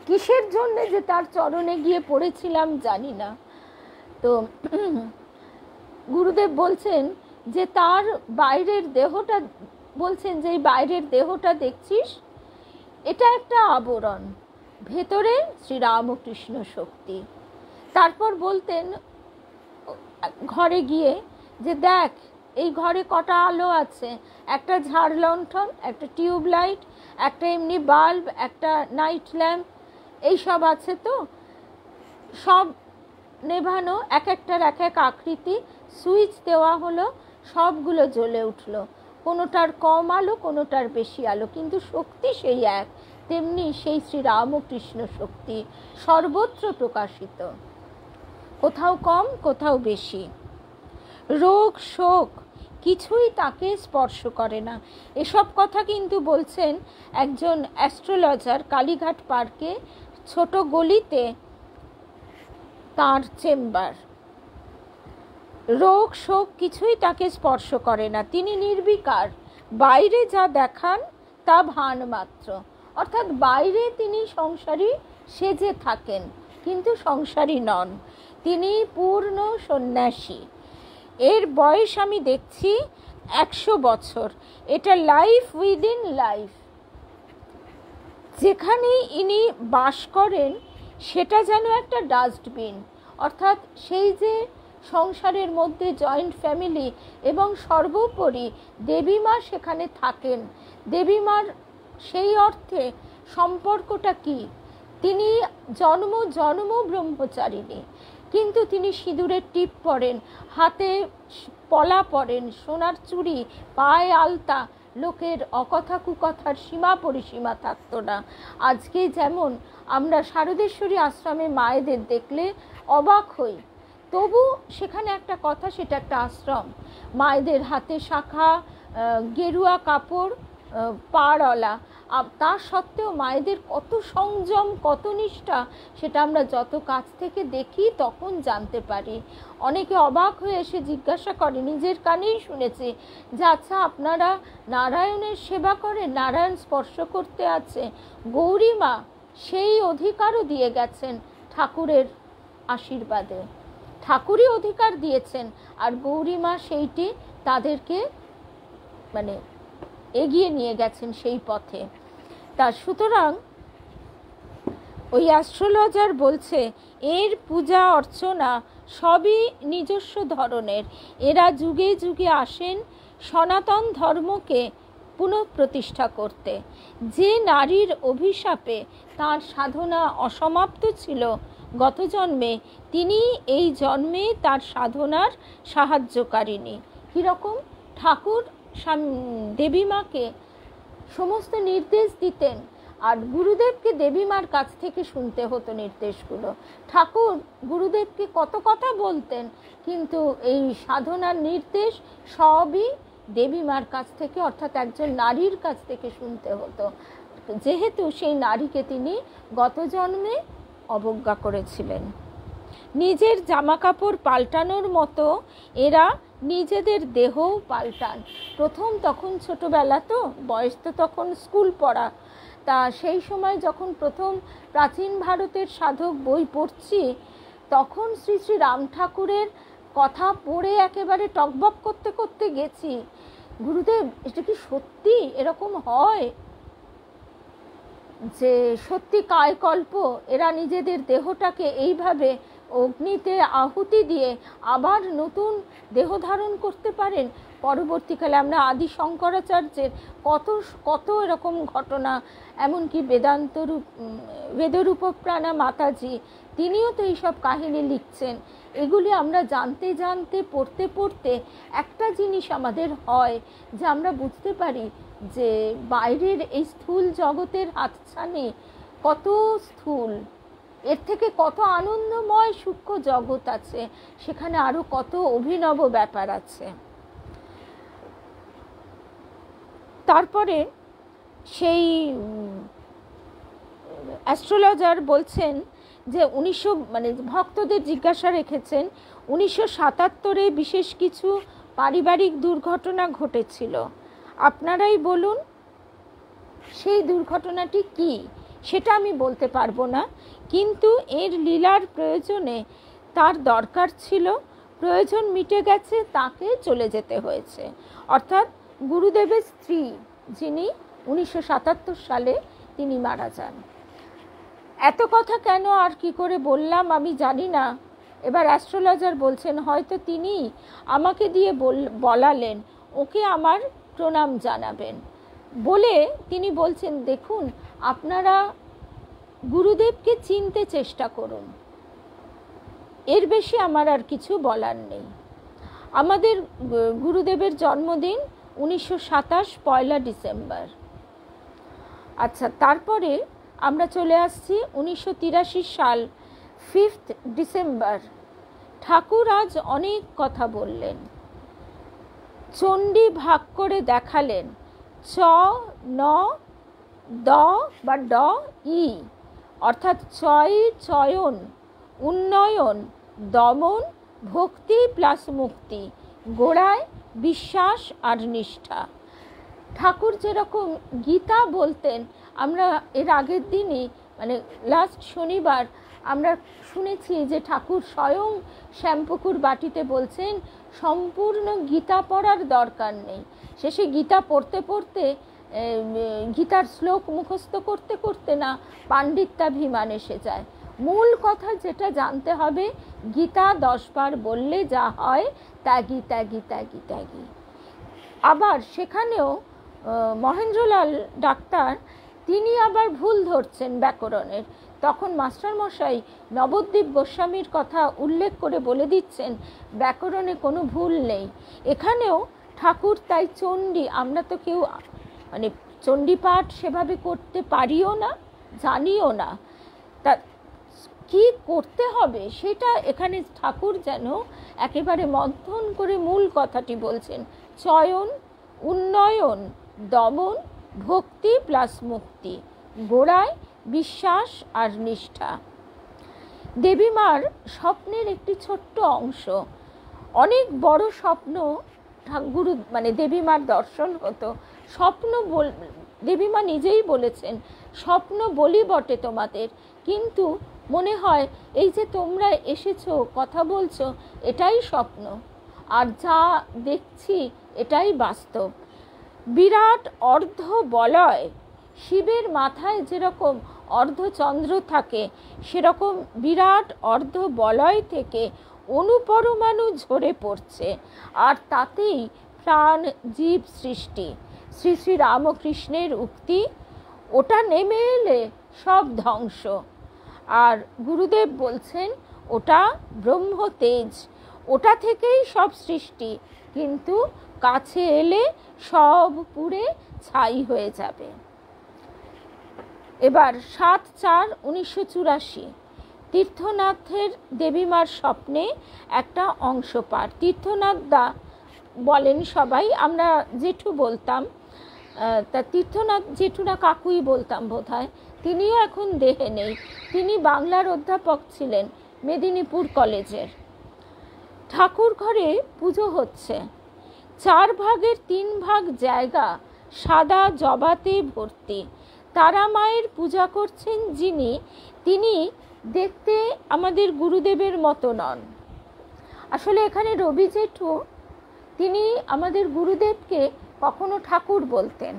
কিসের জন্যে যে তার চরণে গিয়ে পড়েছিলাম জানি না। তো গুরুদেব বলছেন যে তার বাইরের দেহটা, বলছেন যে এই বাইরের দেহটা দেখছিস, এটা একটা আবরণ, ভেতরে শ্রীরামকৃষ্ণ শক্তি। তারপর বলতেন ঘরে গিয়ে যে দেখ এই ঘরে কটা আলো আছে, একটা ঝাড় লণ্ঠন, একটা টিউব লাইট, একটা এমনি বাল্ব, একটা নাইট ল্যাম্প, এইসব আছে, তো সব নেভানো, এক একটার এক এক আকৃতি, সুইচ দেওয়া হলো, সবগুলো জ্বলে উঠলো, কোনোটার কম আলো কোনোটার বেশি আলো, কিন্তু শক্তি সেই এক। তেমনি সেই শ্রীরামকৃষ্ণ শক্তি সর্বত্র প্রকাশিত, কোথাও কম কোথাও বেশি। রোগ শোক কিছুই তাকে স্পর্শ করে না। এসব কথা কিন্তু বলছেন একজন অ্যাস্ট্রোলজার, কালীঘাট পার্কে ছোট গলিতে তার চেম্বার। রোগ শোক কিছুই তাকে স্পর্শ করে না, তিনি নির্বিকার। বাইরে যা দেখান তা ভান মাত্র, অর্থাৎ বাইরে তিনি সংসারী সেজে থাকেন কিন্তু সংসারী নন, তিনি পূর্ণ সন্ন্যাসী। এর বয়স আমি দেখছি 100 বছর। এটা লাইফ উইদিন লাইফ। যেখানে ইনি বাস করেন সেটা যেন একটা ডাস্টবিন, অর্থাৎ সেই যে সংসারের মধ্যে জয়েন্ট ফ্যামিলি এবং সর্বোপরি দেবীমা সেখানে থাকেন। দেবীমার সেই অর্থে সম্পর্কটা কি, তিনি জন্ম জন্ম ব্রহ্মচারিণী, কিন্তু তিনি সিঁদুরের টিপ পরেন, হাতে পলা পরেন, সোনার চুড়ি, পায়ে আলতা, লোকের অকথা কুকথার সীমা পরিসীমা থাকতো না। আজকে যেমন আমরা শারদেশ্বরী আশ্রমে মায়েদের দেখলে অবাক হই, তবু সেখানে একটা কথা, সেটা একটা আশ্রম। মায়েদের হাতে শাখা, গেরুয়া কাপড়, পাড়ওয়ালা, তা সত্ত্বেও মায়েদের কত সংযম, কত নিষ্ঠা, সেটা আমরা যত কাছ থেকে দেখি তখন জানতে পারি। অনেকে অবাক হয়ে এসে জিজ্ঞাসা করে, নিজের কানেই শুনেছি যে আচ্ছা আপনারা নারায়ণের সেবা করেন, নারায়ণ স্পর্শ করতে আছে। গৌরীমা সেই অধিকারও দিয়ে গেছেন ঠাকুরের আশীর্বাদে, ঠাকুরই অধিকার দিয়েছেন, আর গৌরীমা সেইটি তাদেরকে মানে এগিয়ে নিয়ে গেছেন সেই পথে। তা সুতরাং ওই অ্যাস্ট্রোলজার বলছে এর পূজা অর্চনা সবই নিজস্ব ধরনের। এরা যুগে যুগে আসেন সনাতন ধর্মকে পুনঃপ্রতিষ্ঠা করতে। যে নারীর অভিশাপে তার সাধনা অসমাপ্ত ছিল গত জন্মে, তিনি এই জন্মে তার সাধনার সাহায্যকারিণী। কীরকম? ঠাকুর দেবীমাকে সমস্ত নির্দেশ দিতেন, আর গুরুদেবকে দেবীমার কাছ থেকে শুনতে হতো নির্দেশগুলো। ঠাকুর গুরুদেবকে কত কথা বলতেন, কিন্তু এই সাধনার নির্দেশ সবই দেবীমার কাছ থেকে, অর্থাৎ একজন নারীর কাছ থেকে শুনতে হতো, যেহেতু সেই নারীকে তিনি গত জন্মে অবজ্ঞা করেছিলেন। নিজের জামাকাপড় পাল্টানোর মতো এরা নিজেদের দেহও পাল্টান। প্রথম তখন ছোটোবেলা, তো বয়স তো তখন স্কুল পড়া, তা সেই সময় যখন প্রথম প্রাচীন ভারতের সাধক বই পড়ছি, তখন শ্রী শ্রী রাম ঠাকুরের কথা পড়ে একেবারে টকবক করতে করতে গেছি, গুরুদেব এটা কি সত্যি এরকম হয় যে সত্যি কায়কল্প এরা নিজেদের দেহটাকে এইভাবে অগ্নিতে আহুতি দিয়ে আবার নতুন দেহ ধারণ করতে পারেন? পরবর্তীকালে আমরা আদি শঙ্করাচার্যের কত এরকম ঘটনা, এমনকি বেদরূপপ্রাণা মাতাজি, তিনিও তো এইসব কাহিনী লিখছেন। এগুলি আমরা জানতে জানতে পড়তে পড়তে একটা জিনিস আমাদের হয় যে আমরা বুঝতে পারি যে বাইরের এই স্থূল জগতের হাতছানি কত স্থূল, এর থেকে কত আনন্দময় সূক্ষ্ম জগৎ আছে, সেখানে আরও কত অভিনব ব্যাপার আছে। তারপরে সেই অ্যাস্ট্রোলজার বলছেন যে ভক্তদের জিজ্ঞাসা রেখেছেন 1977-এ বিশেষ কিছু পারিবারিক দুর্ঘটনা ঘটেছিল, আপনারাই বলুন সেই দুর্ঘটনাটি কি। সেটা আমি বলতে পারবো না, কিন্তু এর লীলার প্রয়োজনে তার দরকার ছিল, প্রয়োজন মিটে গেছে, তাকে চলে যেতে হয়েছে। অর্থাৎ গুরুদেবের স্ত্রী যিনি 1977 সালে তিনি মারা যান। এত কথা কেন আর কি করে বললাম আমি জানি না। এবার অ্যাস্ট্রোলজার বলছেন হয়তো তিনি আমাকে দিয়ে বলালেন ওকে আমার প্রণাম জানাবেন বলে তিনি বলছেন দেখুন আপনারা গুরুদেবকে চিনতে চেষ্টা করুন, এর বেশি আমার আর কিছু বলার নেই। আমাদের গুরুদেবের জন্মদিন 1927 পয়লা ডিসেম্বর। আচ্ছা, তারপরে আমরা চলে আসছি 1983 সাল 5 ডিসেম্বর। ঠাকুর আজ অনেক কথা বললেন, চণ্ডী ভাগ করে দেখালেন, চ ন দ বা ড ই, অর্থাৎ চয় চয়ন, উন্নয়ন, দমন, ভক্তি প্লাস মুক্তি, গোড়ায় বিশ্বাস আর নিষ্ঠা। ঠাকুর যেরকম গীতা বলতেন, আমরা এর আগের দিনই লাস্ট শনিবার আমরা শুনেছি যে ঠাকুর স্বয়ং শ্যামপুকুর বাটিতে বলছেন সম্পূর্ণ গীতা পড়ার দরকার নেই, শেষে গীতা পড়তে পড়তে গীতার শ্লোক মুখস্থ করতে করতে না পাণ্ডিত্যাভিমান এসে যায়। মূল কথা যেটা জানতে হবে, গীতা 10 বার বললে যা হয় ত্যাগী ত্যাগী ত্যাগী ত্যাগী। আবার সেখানেও মহেন্দ্রলাল ডাক্তার তিনি আবার ভুল ধরছেন ব্যাকরণের, তখন মাস্টারমশাই নবদ্বীপ গোস্বামীর কথা উল্লেখ করে বলে দিচ্ছেন ব্যাকরণে কোনো ভুল নেই। এখানেও ঠাকুর তাই চণ্ডী, আমরা তো কেউ চণ্ডী পাঠ সেভাবে করতে পারিও না, জানিও না, তা কি করতে হবে সেটা এখানে ঠাকুর যেন একেবারে মন্থন করে মূল কথাটি বলছেন, চয়ন, উন্নয়ন, দমন, ভক্তি প্লাস মুক্তি, গোড়ায় বিশ্বাস আর নিষ্ঠা। দেবীমার স্বপ্নের একটি ছোট্ট অংশ, অনেক বড় স্বপ্ন গুরু দেবীমার দর্শন হতো। স্বপ্ন দেবীমা নিজেই বলেছেন স্বপ্ন বলি বটে তোমাদের, কিন্তু মনে হয় এই যে তোমরা এসেছো কথা বলছো এটাই স্বপ্ন, আর যা দেখছি এটাই বাস্তব। বিরাট অর্ধ বলয়, শিবের মাথায় যেরকম অর্ধচন্দ্র থাকে সেরকম বিরাট অর্ধ বলয় থেকে অনুপরমাণু ঝরে পড়ছে, আর তাতেই প্রাণ জীব সৃষ্টি। শ্রী শ্রী রামকৃষ্ণের উক্তি, ওটা নেমে এলে সব ধ্বংস। আর গুরুদেব বলছেন ওটা ব্রহ্ম তেজ, ওটা থেকেই সব সৃষ্টি, কিন্তু কাছে এলে সব পুড়ে ছাই হয়ে যাবে। এবার 7/4/1984 তীর্থনাথের দেবীমার স্বপ্নে একটা অংশ পাঠ। তীর্থনাথ দা বলেন সবাই, আমরা জেঠু বলতাম, তা তীর্থনাথ জেঠু না কাকুই বলতাম বোধহয়, তিনিও এখন দেহে নেই। তিনি বাংলার অধ্যাপক ছিলেন মেদিনীপুর কলেজের। ঠাকুর ঘরে পুজো হচ্ছে, 4 ভাগের 3 ভাগ জায়গা সাদা জবাতে ভর্তি। তারা মায়ের পূজা করছেন যিনি, তিনি দেখতে আমাদের গুরুদেবের মতো নন। আসলে এখানে রবি জেঠু তিনি আমাদের গুরুদেবকে কখনো ঠাকুর বলতেন,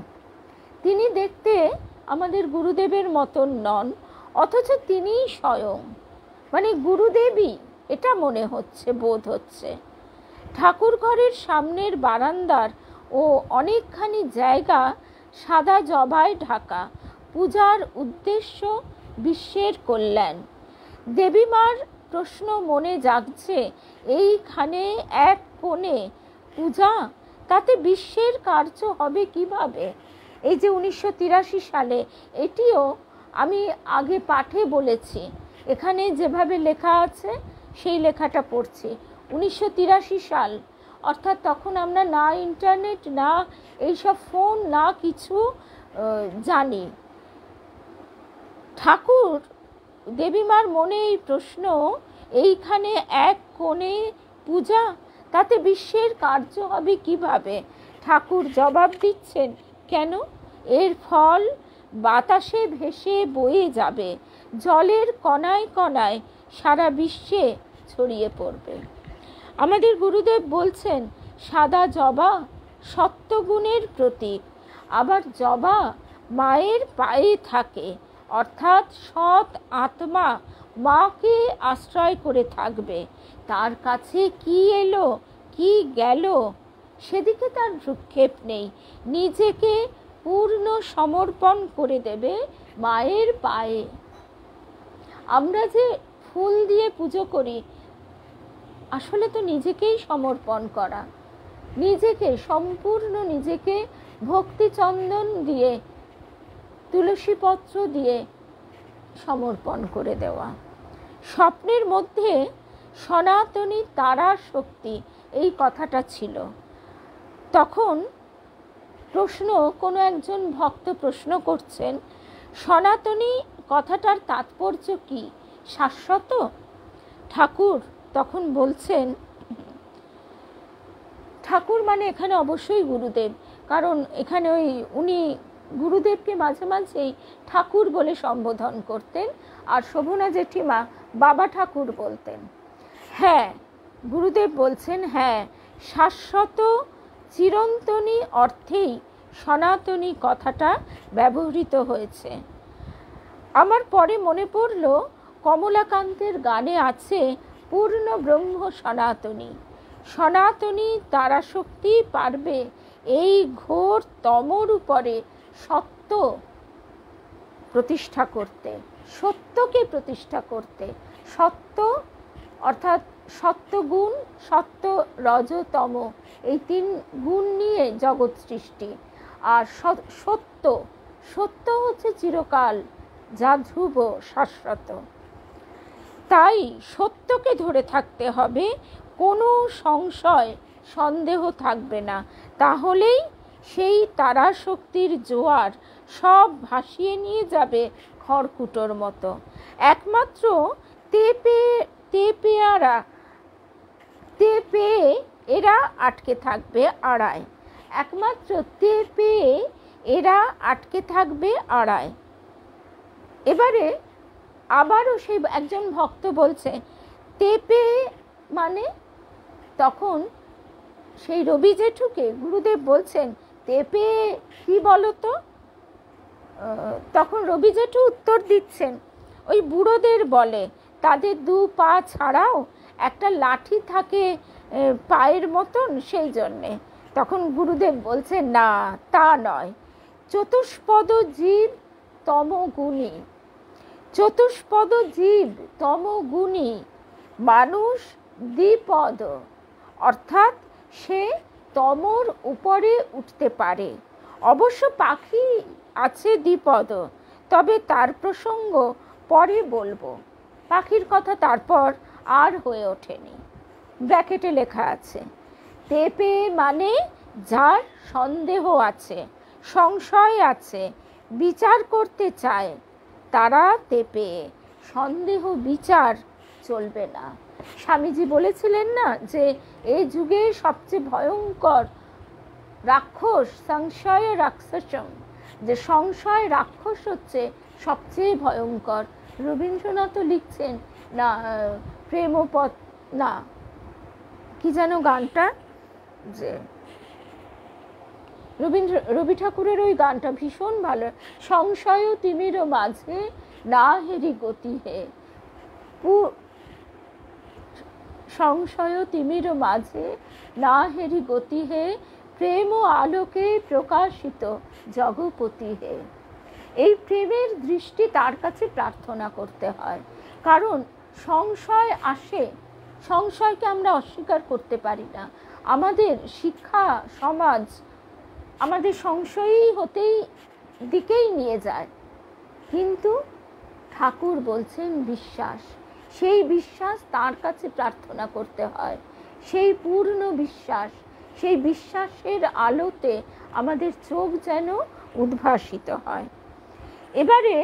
তিনি দেখতে আমাদের গুরুদেবের মতন নন, অথচ তিনি স্বয়ং গুরুদেবই এটা মনে হচ্ছে, বোধ হচ্ছে। ঠাকুর ঘরের সামনের বারান্দার ও অনেকখানি জায়গা সাদা জবায় ঢাকা, পূজার উদ্দেশ্য বিশ্বের কল্যাণ। দেবীমার প্রশ্ন মনে জাগছে, এইখানে এক কোণে পূজা, তাতে বিশ্বের কার্য হবে কিভাবে? এই যে 1983 সালে, এটিও আমি আগে পাঠে বলেছি, এখানে যেভাবে লেখা আছে সেই লেখাটা পড়ছি। 1983 সাল, অর্থাৎ তখন আমরা না ইন্টারনেট, না এইসব ফোন, না কিছু জানি। ঠাকুর দেবীমার মনে এই প্রশ্ন, এইখানে এক কোণে পূজা, তাতে বিশ্বের কার্য হবে কিভাবে? ঠাকুর জবাব দিচ্ছেন, কেন? এর ফল বাতাসে ভেসে বয়ে যাবে, জলের কণায় কণায় সারা বিশ্বে ছড়িয়ে পড়বে। আমাদের গুরুদেব বলছেন, সাদা জবা সত্যগুণের প্রতীক, আবার জবা মায়ের পায়ে থাকে, অর্থাৎ সৎ আত্মা মাকে আশ্রয় করে থাকবে। তার কাছে কি এলো কি গেল সেদিকে তার ভ্রুক্ষেপ নেই, নিজেকে পূর্ণ সমর্পণ করে দেবে মায়ের পায়ে। আমরা যে ফুল দিয়ে পুজো করি, আসলে তো নিজেকেই সমর্পণ করা, নিজেকে সম্পূর্ণ, নিজেকে ভক্তি চন্দন দিয়ে, তুলসী পত্র দিয়ে সমর্পণ করে দেওয়া। স্বপ্নের মধ্যে সনাতনী তারা শক্তি, এই কথাটা ছিল। তখন কোনো একজন ভক্ত প্রশ্ন করছেন, সনাতনী কথাটার তাৎপর্য কি? শাশ্বত? ঠাকুর তখন বলছেন, ঠাকুর মানে এখানে অবশ্যই গুরুদেব, কারণ এখানে উনি গুরুদেবকে মাঝে মাঝেই ঠাকুর বলে সম্বোধন করতেন, আর শোভনা জেঠিমা বাবা ঠাকুর বলতেন। হ্যাঁ, গুরুদেব বলছেন, হ্যাঁ, শাশ্বত চিরন্তনী অর্থেই সনাতনী কথাটা ব্যবহৃত হয়েছে। আমার পরে মনে পড়ল, কমলাকান্তের গানে আছে, পূর্ণ ব্রহ্ম সনাতনী। সনাতনী তারাশক্তি পারবে এই ঘোর তমর উপরে সত্য প্রতিষ্ঠা করতে, সত্যকে প্রতিষ্ঠা করতে। সত্য অর্থাৎ সত্যগুণ, সত্য রজতম, এই 3 গুণ নিয়ে জগৎ সৃষ্টি। আর সত্য, সত্য হচ্ছে চিরকাল, যা ধ্রুব, শাশ্বত। তাই সত্যকে ধরে থাকতে হবে, কোনো সংশয় সন্দেহ থাকবে না, তাহলেই সেই তারাশক্তির জোয়ার সব ভাসিয়ে নিয়ে যাবে খড়কুটোর মতো। একমাত্র এরা আটকে থাকবে আড়ায়, একমাত্র এরা আটকে থাকবে আড়ায়। এবারে আবারও সেই একজন ভক্ত বলছে, তেপে মানে? তখন সেই রবি জেঠুকে গুরুদেব বলছেন, তেপে কি বলতো? তখন রবি জেঠু উত্তর দিচ্ছেন, ওই বুড়োদের বলে, তাদের 2 পা ছাড়াও একটা লাঠি থাকে পায়ের মতন, সেই জন্যে। তখন গুরুদেব বলছেন, না, তা নয়, চতুষ্পদ জীব তমগুণী, চতুষ্পদ জীব তমগুণী, মানুষ দ্বিপদ, অর্থাৎ সে তমর উপরে উঠতে পারে। অবশ্য পাখি আছে দ্বিপদ, তবে তার প্রসঙ্গ পরে বলবো। পাখির কথা তারপর আর হয়ে ওঠেনি। ব্র্যাকেটে লেখা আছে, তেপে মানে যার সন্দেহ আছে, সংশয় আছে, বিচার করতে চায়, তারা তেপে। সন্দেহ বিচার চলবে না। স্বামীজি বলেছিলেন না যে এই যুগে সবচেয়ে ভয়ঙ্কর রাক্ষস সংশয় রাক্ষসম, যে সংশয় রাক্ষস হচ্ছে সবচেয়ে ভয়ঙ্কর। রবীন্দ্রনাথও লিখছেন না, প্রেমপথ না, কি যেন গানটা, যে রবি ঠাকুরের ওই গানটা ভীষণ ভালো, সংশয় তিমির মাঝে না হেরি গতি হে, সংশয় তিমির মাঝে না হেরি গতি হে, প্রেম ও আলোকে প্রকাশিত জগপতি হে। এই প্রেমের দৃষ্টি তার কাছে প্রার্থনা করতে হয়, কারণ সংশয় আসে, সংশয়কে আমরা অস্বীকার করতে পারি না। আমাদের শিক্ষা সমাজ আমাদের সংশয়ী দিকেই নিয়ে যায়, কিন্তু ঠাকুর বলছেন বিশ্বাস, সেই বিশ্বাস তার কাছে প্রার্থনা করতে হয়। সেই পূর্ণ বিশ্বাস, সেই বিশ্বাসের আলোতে আমাদের চোখ যেন উদ্ভাসিত হয়। এবারে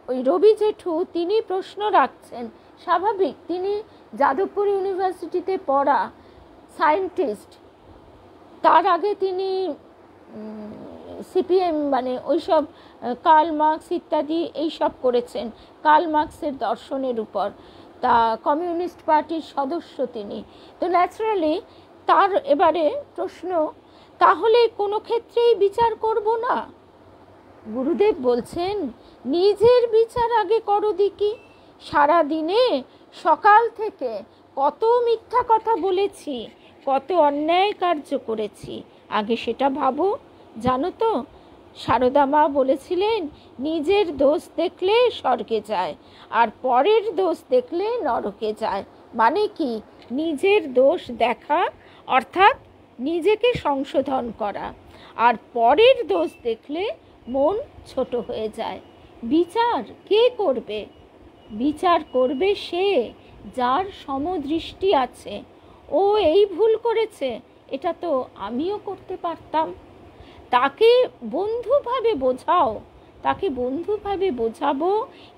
ওই রবি জেঠু তিনি প্রশ্ন রাখছেন, স্বাভাবিক, তিনি যাদবপুর ইউনিভার্সিটিতে পড়া সায়েন্টিস্ট, তার আগে তিনি সিপিএম মানে ওইসব কার্ল মার্কস ইত্যাদি এইসব করেছেন, কার্ল মার্কসের দর্শনের উপর, তা কমিউনিস্ট পার্টির সদস্য তিনি। তো ন্যাচারালি তার এবারে প্রশ্ন, তাহলে কোনো ক্ষেত্রেই বিচার করব না? গুরুদেব বলছেন, নিজের বিচার আগে করো দেখি। সারা দিনে সকাল থেকে কত মিথ্যা কথা বলেছি, কত অন্যায় কার্য করেছি, আগে সেটা ভাবো। জানো তো, সারদা মা বলেছিলেন, নিজের দোষ দেখলে স্বর্গে যায়, আর পরের দোষ দেখলে নরকে যায়। মানে কি? নিজের দোষ দেখা অর্থাৎ নিজেকে সংশোধন করা, আর পরের দোষ দেখলে মন ছোট হয়ে যায়। বিচার কে করবে? বিচার করবে সে যার সমদৃষ্টি আছে। ও এই ভুল করেছে, এটা তো আমিও করতে পারতাম। তাকে বন্ধুভাবে বোঝাও, তাকে বন্ধুভাবে বোঝাবো,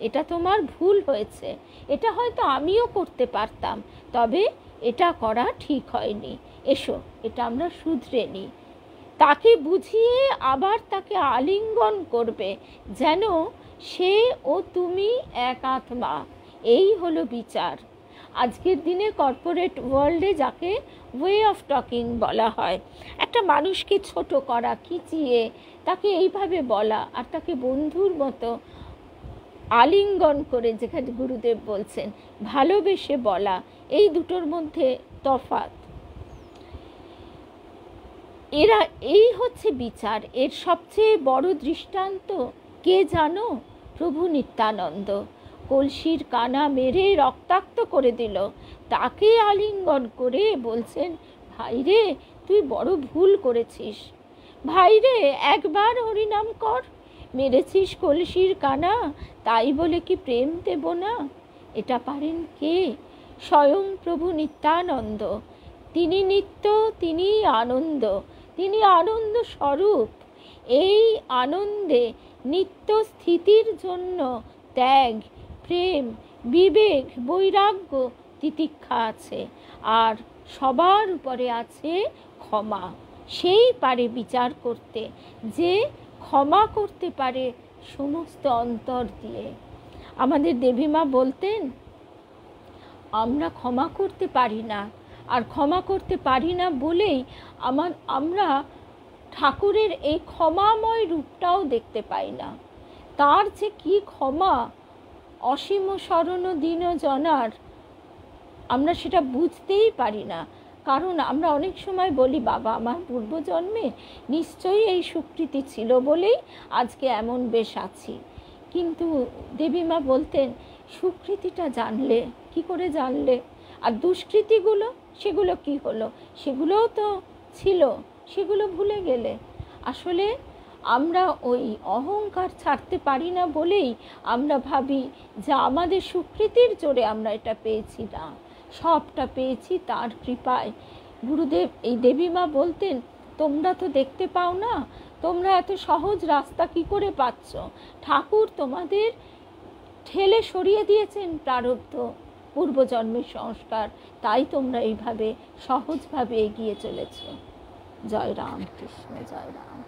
এটা তোমার ভুল হয়েছে, এটা হয়তো আমিও করতে পারতাম, তবে এটা করা ঠিক হয়নি, এসো এটা আমরা শুধরে নিই। তাকে বুঝিয়ে আবার তাকে আলিঙ্গন করবে, যেন সে ও তুমি এক আত্মা। এই হলো বিচার। আজকের দিনে কর্পোরেট ওয়ার্ল্ডে যাকে ওয়ে অফ টকিং বলা হয়, একটা মানুষকে ছোট করা, খিচিয়ে তাকে এইভাবে বলা, আর তাকে বন্ধুর মতো আলিঙ্গন করে, যেখানে গুরুদেব বলছেন ভালোবেসে বলা, এই দুটোর মধ্যে তফাৎ। এই হচ্ছে বিচার। এর সবচেয়ে বড় দৃষ্টান্ত কে জানো? প্রভু নিত্যানন্দ। কলসির কানা মেরে রক্তাক্ত করে দিল, তাকে আলিঙ্গন করে বলছেন, ভাইরে তুই বড় ভুল করেছিস, ভাইরে একবার হরিনাম কর, মেরেছিস কলসির কানা, তাই বলে কি প্রেম দেব না? এটা পারেন কে? স্বয়ং প্রভু নিত্যানন্দ। তিনি নিত্য, তিনি আনন্দ, তিনি আনন্দ স্বরূপ। এই আনন্দে নিত্য স্থিতির জন্য ত্যাগ, প্রেম, বিবেক, বৈরাগ্য, তিতিক্ষা আছে, আর সবার উপরে আছে ক্ষমা। সেই পারে বিচার করতে, যে ক্ষমা করতে পারে সমস্ত অন্তর দিয়ে। আমাদের দেবীমা বলতেন, আমরা ক্ষমা করতে পারি না, আর ক্ষমা করতে পারি না বলেই আমরা ঠাকুরের এই ক্ষমাময় রূপটাও দেখতে পাই না। তার যে কি ক্ষমা, অসীম শরণ দীন জনার, আমরা সেটা বুঝতেই পারি না। কারণ আমরা অনেক সময় বলি, বাবা আমার পূর্বজন্মে নিশ্চয়ই এই সুকৃতি ছিল বলেই আজকে এমন বেশ আছি। কিন্তু দেবীমা বলতেন, সুকৃতিটা জানলে, কি করে জানলে? আর দুষ্কৃতিগুলো, সেগুলো কি হলো? সেগুলোও তো ছিল, সেগুলো ভুলে গেলে। আসলে আমরা ওই অহংকার ছাড়তে পারি না বলেই আমরা ভাবি যে আমাদের সুকৃতির জোরে আমরা এটা পেয়েছি। না, সবটা পেয়েছি তার কৃপায়। গুরুদেব, এই দেবীমা বলতেন, তোমরা তো দেখতে পাও না, তোমরা এত সহজ রাস্তা কি করে পাচ্ছ? ঠাকুর তোমাদের ঠেলে সরিয়ে দিয়েছেন প্রারব্ধ, পূর্বজন্মের সংস্কার, তাই তোমরা এইভাবে সহজভাবে এগিয়ে চলেছ। জয় রাম কৃষ্ণ, জয় রাম।